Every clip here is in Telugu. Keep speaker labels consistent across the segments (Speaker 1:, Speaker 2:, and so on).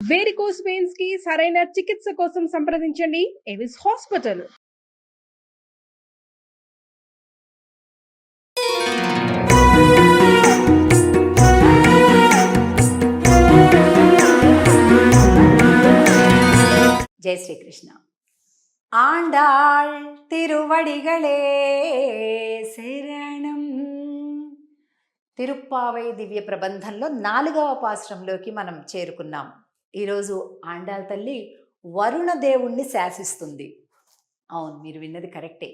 Speaker 1: వేరికోస్ వెయిన్స్ కి సరైన చికిత్స కోసం సంప్రదించండి ఎవిస్ హాస్పిటల్.
Speaker 2: జై శ్రీకృష్ణ. ఆండాళ్ తిరువడిగళే శరణం. తిరుప్పావై దివ్య ప్రబంధంలో 4వ పాశ్రంలోకి మనం చేరుకున్నాం. ఈరోజు ఆండాళ్ తల్లి వరుణ దేవుణ్ణి శాసిస్తుంది. అవును, మీరు విన్నది కరెక్టే,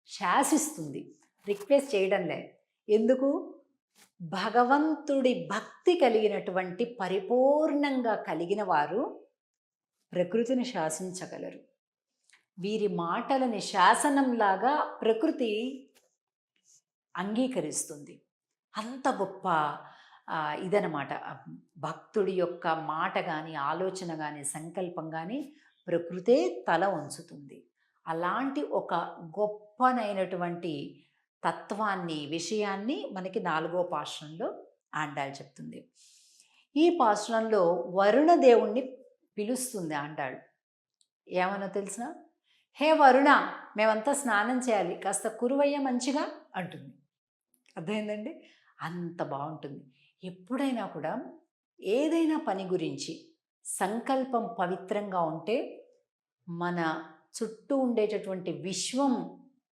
Speaker 2: శాసిస్తుంది, రిక్వెస్ట్ చేయడంలే. ఎందుకు? భగవంతుడి భక్తి కలిగినటువంటి పరిపూర్ణంగా కలిగిన వారు ప్రకృతిని శాసించగలరు. వీరి మాటలని శాసనంలాగా ప్రకృతి అంగీకరిస్తుంది. అంత గొప్ప ఇదనమాట. భక్తుడి యొక్క మాట కానీ, ఆలోచన కానీ, సంకల్పం కానీ ప్రకృతే తల ఉంచుతుంది. అలాంటి ఒక గొప్పనైనటువంటి తత్వాన్ని, విషయాన్ని మనకి 4వ పాశ్రంలో ఆండాళ్ చెప్తుంది. ఈ పాశ్రంలో వరుణ దేవుణ్ణి పిలుస్తుంది ఆండాళ్. ఏమన్నా తెలిసిన? హే వరుణ, మేమంతా స్నానం చేయాలి, కాస్త కురువయ్య మంచిగా అంటుంది. అర్థమైందండి? అంత బాగుంటుంది. ఎప్పుడైనా కూడా ఏదైనా పని గురించి సంకల్పం పవిత్రంగా ఉంటే మన చుట్టూ ఉండేటటువంటి విశ్వం,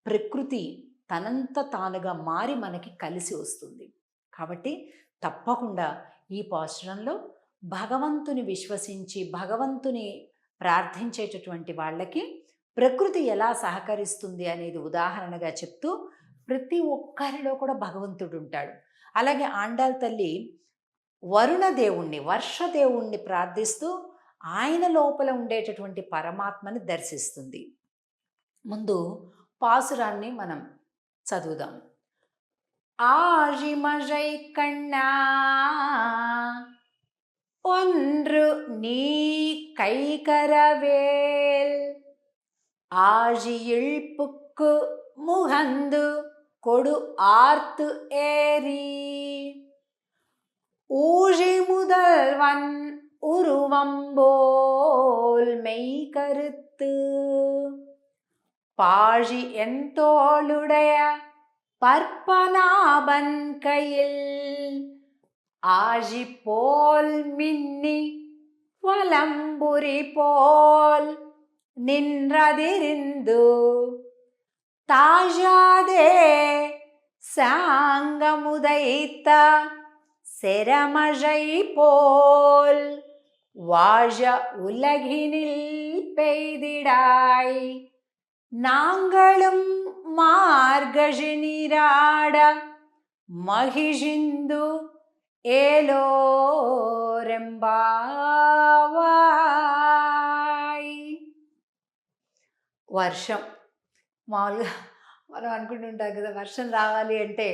Speaker 2: ప్రకృతి తనంత తానుగా మారి మనకి కలిసి వస్తుంది. కాబట్టి తప్పకుండా ఈ పాశ్రంలో భగవంతుని విశ్వసించి భగవంతుని ప్రార్థించేటటువంటి వాళ్ళకి ప్రకృతి ఎలా సహకరిస్తుంది అనేది ఉదాహరణగా చెప్తూ ప్రతి ఒక్కరిలో కూడా భగవంతుడు ఉంటాడు. అలాగే ఆండాళ్ తల్లి వరుణ దేవుణ్ణి, వర్షదేవుణ్ణి ప్రార్థిస్తూ ఆయన లోపల ఉండేటటువంటి పరమాత్మని దర్శిస్తుంది. ముందు పాసురాన్ని మనం చదువుదాం. ఆజిమజై కన్నా ఒండ్రు నీ కైకరవేల్ ஆழியிழ்ப்புக்கு முகந்து கொடு ஆர்த்து ஏறி ஊழி முதல்வன் உருவம்போல் மெய் கருத்து பாழி என் தோளுடைய பற்பனாபன் கையில் ஆழி போல் மின்னி வலம்புரி போல் நின்றதிரிந்து தாழாதே சாங்கமுதைத்த செரமழை போல் வாழ உலகினில் பெய்திடாய் நாங்களும் மார்கழி நீராட மகிழ்ந்து ఏలోరెంబావాయ్. వర్షం మామూలుగా మనం అనుకుంటుంటాం కదా, వర్షం రావాలి అంటే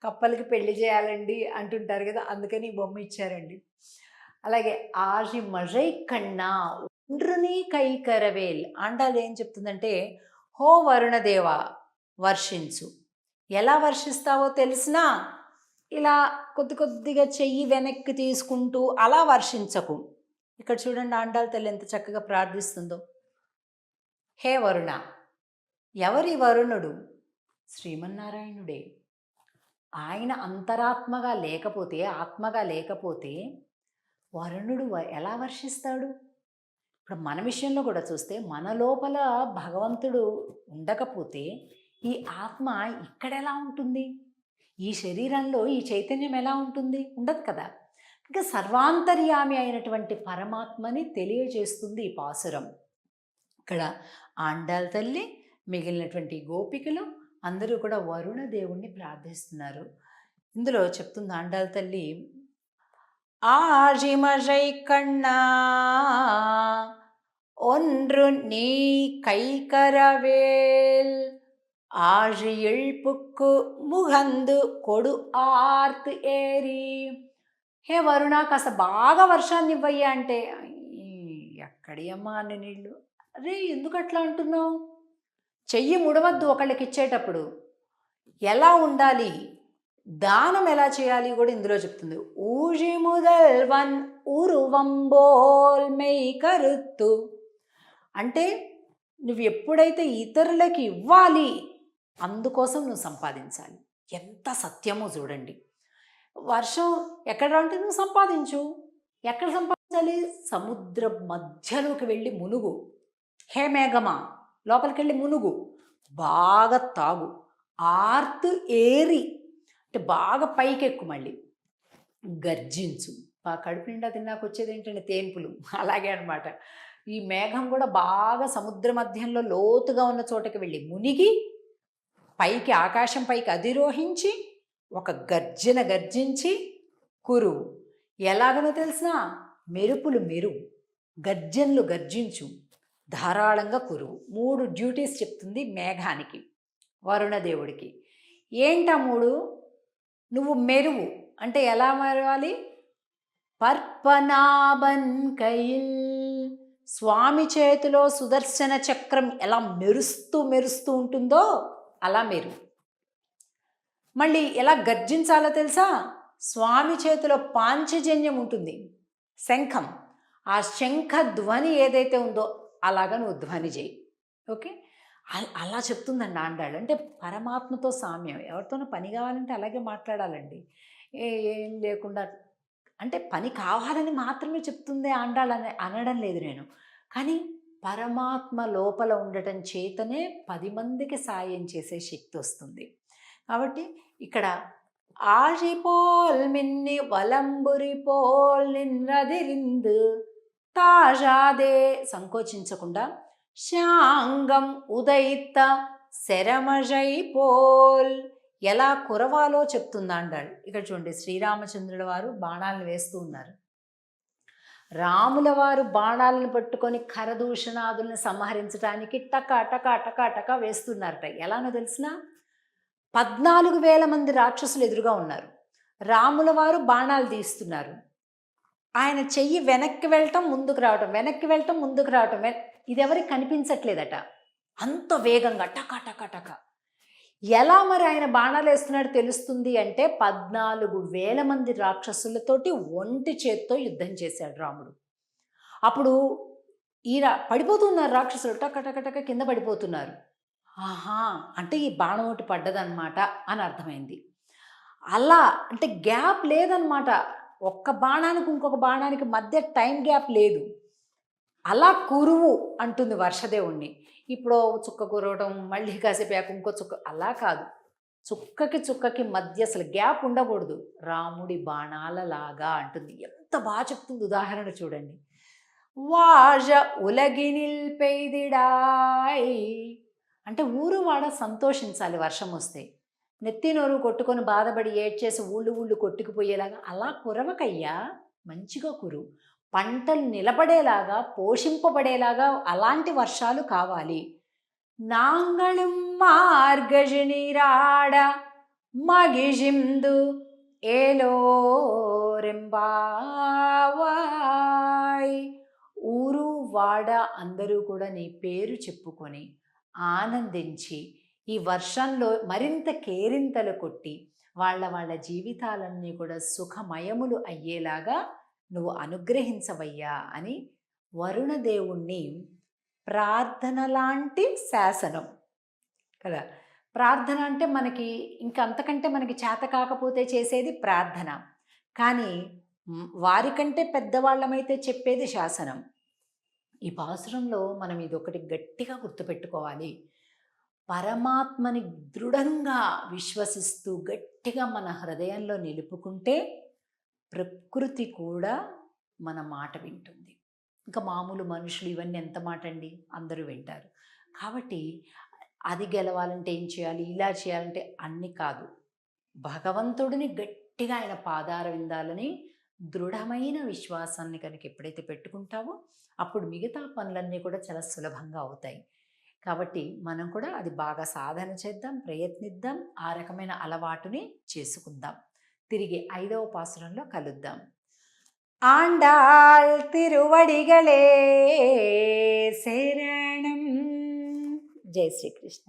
Speaker 2: కప్పలకి పెళ్లి చేయాలండి అంటుంటారు కదా, అందుకని బొమ్మ ఇచ్చారండి. అలాగే ఆజి మజై కన్నా ఒండ్రుని కైకరవేల్. ఆండాళ్ ఏం చెప్తుందంటే, హో వరుణదేవ వర్షించు. ఎలా వర్షిస్తావో తెలిసినా ఇలా కొద్ది కొద్దిగా చెయ్యి వెనక్కి తీసుకుంటూ అలా వర్షించకు. ఇక్కడ చూడండి ఆండాళ్ తల్లి ఎంత చక్కగా ప్రార్థిస్తుందో. హే వరుణ. ఎవరి వరుణుడు? శ్రీమన్నారాయణుడే. ఆయన అంతరాత్మగా లేకపోతే, ఆత్మగా లేకపోతే వరుణుడు ఎలా వర్షిస్తాడు? ఇప్పుడు మన విషయంలో కూడా చూస్తే, మన లోపల భగవంతుడు ఉండకపోతే ఈ ఆత్మ ఇక్కడెలా ఉంటుంది? ఈ శరీరంలో ఈ చైతన్యం ఎలా ఉంటుంది? ఉండదు కదా. ఇంకా సర్వాంతర్యామి అయినటువంటి పరమాత్మని తెలియజేస్తుంది ఈ పాసురం. ఇక్కడ ఆండాళ్ తల్లి, మిగిలినటువంటి గోపికలు అందరూ కూడా వరుణ దేవుణ్ణి ప్రార్థిస్తున్నారు. ఇందులో చెప్తుంది ఆండాళ్ తల్లి, ఆజిమజై కన్నా ఒండ్రు నీ కైకరవేల్ ஆழி இழ்ப்புக்கு முகந்து కొడు ఆర్త్ ఏరి. హే వరుణ, కాస్త బాగా వర్షాన్ని ఇవ్వయ్యా అంటే, ఎక్కడి అమ్మా అన్ని నీళ్ళు. అరే ఎందుకు అట్లా అంటున్నావు? చెయ్యి ముడవద్దు ఒకళ్ళకి ఇచ్చేటప్పుడు. ఎలా ఉండాలి? దానం ఎలా చేయాలి కూడా ఇందులో చెప్తుంది. ఊజి ముదల్వన్ ఉరువంబోల్ మెయ్ కరుత్తు. అంటే నువ్వు ఎప్పుడైతే ఇతరులకి ఇవ్వాలి, అందుకోసం నువ్వు సంపాదించాలి. ఎంత సత్యమో చూడండి. వర్షం ఎక్కడ అంటే నువ్వు సంపాదించు. ఎక్కడ సంపాదించాలి? సముద్ర మధ్యలోకి వెళ్ళి మునుగు. హే మేఘమా, లోపలికి వెళ్ళి మునుగు, బాగా తాగు, ఆర్తు ఏరి అంటే బాగా పైకెక్కు, మళ్ళీ గర్జించు. కడుపు నిండా తిన్నాక వచ్చేది ఏంటంటే తేన్పులు, అలాగే అనమాట. ఈ మేఘం కూడా బాగా సముద్ర మధ్యంలో లోతుగా ఉన్న చోటకి వెళ్ళి మునిగి పైకి, ఆకాశం పైకి అధిరోహించి ఒక గర్జన గర్జించి కురువు. ఎలాగనో తెలిసినా, మెరుపులు మెరువు, గర్జనలు గర్జించు, ధారాళంగా కురువు. 3 డ్యూటీస్ చెప్తుంది మేఘానికి, వరుణదేవుడికి. ఏంటా 3? నువ్వు మెరువు అంటే ఎలా మెరవాలి? పర్పనాభన్ కైల్, స్వామి చేతిలో సుదర్శన చక్రం ఎలా మెరుస్తూ మెరుస్తూ ఉంటుందో అలా మెరువు. మళ్ళీ ఎలా గర్జించాలో తెలుసా? స్వామి చేతిలో పాంచజన్యం ఉంటుంది, శంఖం. ఆ శంఖ ధ్వని ఏదైతే ఉందో అలాగా నువ్వు ధ్వని చేయి. ఓకే, అలా చెప్తుందండి ఆండాళ్ళు. అంటే పరమాత్మతో సామ్యం. ఎవరితోనో పని కావాలంటే అలాగే మాట్లాడాలండి, ఏం లేకుండా. అంటే పని కావాలని మాత్రమే చెప్తుంది ఆండాళ్ళని అనడం లేదు నేను, కానీ పరమాత్మ లోపల ఉండటం చేతనే 10 మందికి సాయం చేసే శక్తి వస్తుంది. కాబట్టి ఇక్కడ ఆజిపోల్ మిన్ని వలంబురిపోల్ నిన్నదిరిందు తాజాదే, సంకోచించకుండా శాంగం ఉదయిత శరమజై పోల్, ఎలా కురవాలో చెప్తుందండాడు. ఇక్కడ చూడండి, శ్రీరామచంద్రుల వారు బాణాలను వేస్తూ ఉన్నారు. రాముల వారు బాణాలను పట్టుకొని ఖరదూషణాదులను సంహరించడానికి టకా టకా టకా టకా వేస్తున్నారట. ఎలానో తెలిసిన 14,000 మంది రాక్షసులు ఎదురుగా ఉన్నారు. రాముల వారు బాణాలు తీస్తున్నారు. ఆయన చెయ్యి వెనక్కి వెళ్ళటం, ముందుకు రావటం, వెనక్కి వెళ్ళటం, ముందుకు రావటం, ఇది ఎవరికి కనిపించట్లేదట. అంత వేగంగా టకా టకా టకా. ఎలా మరి ఆయన బాణాలు వేస్తున్నాడు తెలుస్తుంది అంటే, 14,000 మంది రాక్షసులతోటి ఒంటి చేత్తో యుద్ధం చేశాడు రాముడు. అప్పుడు ఈయన పడిపోతున్నారు రాక్షసులు, టక టక టక కింద పడిపోతున్నారు. ఆహా, అంటే ఈ బాణం ఒకటి పడ్డదన్నమాట అని అర్థమైంది. అలా అంటే గ్యాప్ లేదనమాట, ఒక్క బాణానికి ఇంకొక బాణానికి మధ్య టైం గ్యాప్ లేదు. అలా కురువు అంటుంది వర్షదేవుణ్ణి. ఇప్పుడు చుక్క కురవడం, మళ్ళీ కాసేపు ఇంకో చుక్క, అలా కాదు. చుక్కకి చుక్కకి మధ్య అసలు గ్యాప్ ఉండకూడదు. రాముడి బాణాలలాగా అంటుంది. ఎంత బాగా చెప్తుంది ఉదాహరణ చూడండి. వాజ ఉలగినిల్ పెయిదిడాయ్ అంటే ఊరు వాడ సంతోషించాలి వర్షం వస్తే. నెత్తి నోరు కొట్టుకొని బాధపడి ఏడ్చేసి ఊళ్ళు కొట్టుకుపోయేలాగా అలా కురవకయ్యా, మంచిగా కురు. పంటలు నిలబడేలాగా, పోషింపబడేలాగా అలాంటి వర్షాలు కావాలి. నాంగళం మార్గజనిరాడ మగిజిందు ఏలో రెంబావాయ్, ఊరు వాడ అందరూ కూడా నీ పేరు చెప్పుకొని ఆనందించి ఈ వర్షంలో మరింత కేరింతలు కొట్టి వాళ్ళ జీవితాలన్నీ కూడా సుఖమయములు అయ్యేలాగా నువ్వు అనుగ్రహించవయ్యా అని వరుణదేవుణ్ణి ప్రార్థన లాంటి శాసనం కదా. ప్రార్థన అంటే మనకి ఇంకంతకంటే మనకి చేత కాకపోతే చేసేది ప్రార్థన, కానీ వారికంటే పెద్దవాళ్ళమైతే చెప్పేది శాసనం. ఈ పాసురంలో మనం ఇదొకటి గట్టిగా గుర్తుపెట్టుకోవాలి. పరమాత్మని దృఢంగా విశ్వసిస్తూ గట్టిగా మన హృదయంలో నిలుపుకుంటే ప్రకృతి కూడా మన మాట వింటుంది. ఇంకా మామూలు మనుషులు ఇవన్నీ ఎంత మాట అండి, అందరూ వింటారు. కాబట్టి అది గెలవాలంటే ఏం చేయాలి, ఇలా చేయాలంటే అన్ని కాదు. భగవంతుడిని గట్టిగా ఆయన పాదార విందాలని దృఢమైన విశ్వాసాన్ని కనుక ఎప్పుడైతే పెట్టుకుంటావో అప్పుడు మిగతా పనులన్నీ కూడా చాలా సులభంగా అవుతాయి. కాబట్టి మనం కూడా అది బాగా సాధన చేద్దాం, ప్రయత్నిద్దాం, ఆ రకమైన అలవాటుని చేసుకుందాం. తిరిగి 5వ పాసురంలో కలుద్దాం. ఆండాళ్ తిరువడిగలే శరణం. జై శ్రీకృష్ణ.